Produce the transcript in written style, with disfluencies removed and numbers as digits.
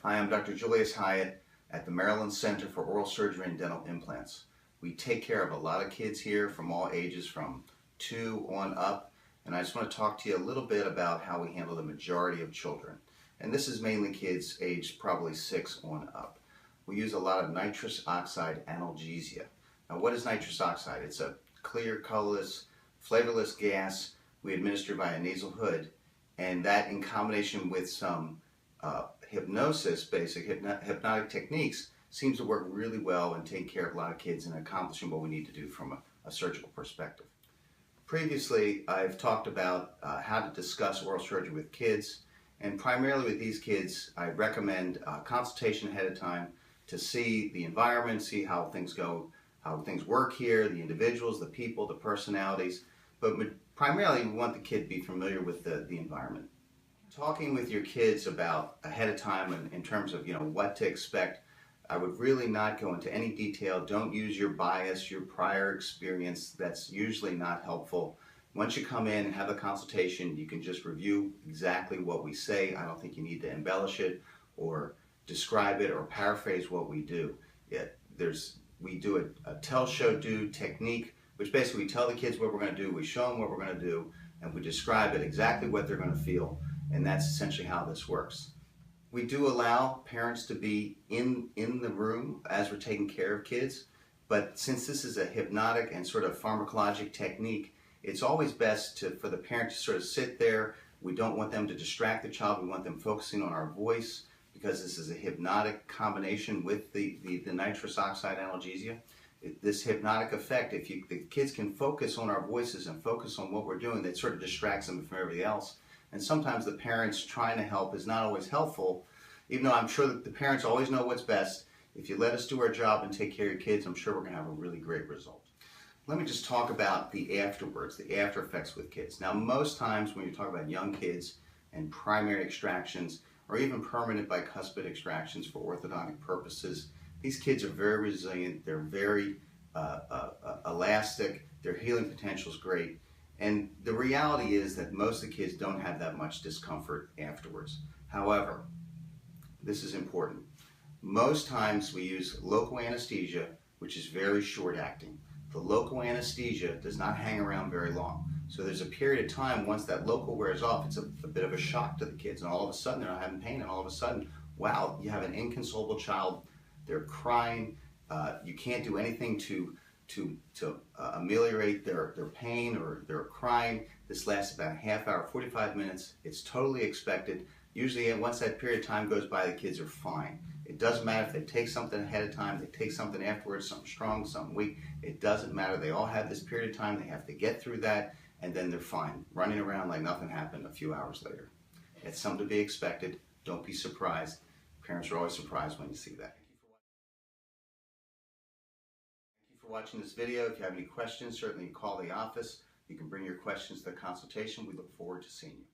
Hi, I'm Dr. Julius Hyatt at the Maryland Center for Oral Surgery and Dental Implants. We take care of a lot of kids here from all ages, from 2 on up, and I just want to talk to you a little bit about how we handle the majority of children. And this is mainly kids aged probably 6 on up. We use a lot of nitrous oxide analgesia. Now, what is nitrous oxide? It's a clear, colorless, flavorless gas we administer by a nasal hood, and that in combination with some hypnosis, basic hypnotic techniques, seems to work really well and take care of a lot of kids and accomplishing what we need to do from a surgical perspective. Previously, I've talked about how to discuss oral surgery with kids, and primarily with these kids, I recommend a consultation ahead of time to see the environment, see how things go, how things work here, the individuals, the people, the personalities, but primarily we want the kid to be familiar with the environment. Talking with your kids about ahead of time in terms of what to expect, I would really not go into any detail. Don't use your bias, your prior experience. That's usually not helpful. Once you come in and have a consultation, you can just review exactly what we say. I don't think you need to embellish it or describe it or paraphrase what we do. We do a tell, show, do technique, which basically we tell the kids what we're going to do, we show them what we're going to do, and we describe it exactly what they're going to feel. And that's essentially how this works. We do allow parents to be in the room as we're taking care of kids, but since this is a hypnotic and sort of pharmacologic technique, it's always best for the parent to sort of sit there. We don't want them to distract the child. We want them focusing on our voice, because this is a hypnotic combination with the nitrous oxide analgesia. This hypnotic effect, if the kids can focus on our voices and focus on what we're doing, that sort of distracts them from everything else. And sometimes the parents trying to help is not always helpful, even though I'm sure that the parents always know what's best. If you let us do our job and take care of your kids, I'm sure we're going to have a really great result. Let me just talk about the afterwards, the after effects with kids. Now, most times when you talk about young kids and primary extractions, or even permanent bicuspid extractions for orthodontic purposes, these kids are very resilient, they're very elastic, their healing potential is great. And the reality is that most of the kids don't have that much discomfort afterwards. However, this is important. Most times we use local anesthesia, which is very short acting. The local anesthesia does not hang around very long. So there's a period of time, once that local wears off, it's a bit of a shock to the kids, and all of a sudden they're not having pain, and all of a sudden, wow, you have an inconsolable child, they're crying, you can't do anything to ameliorate their pain or their crying. This lasts about a half hour, 45 minutes. It's totally expected. Usually once that period of time goes by, the kids are fine. It doesn't matter if they take something ahead of time, they take something afterwards, something strong, something weak. It doesn't matter. They all have this period of time. They have to get through that, and then they're fine, running around like nothing happened a few hours later. It's something to be expected. Don't be surprised. Parents are always surprised when you see that. Thank you for watching this video. If you have any questions, certainly call the office. You can bring your questions to the consultation. We look forward to seeing you.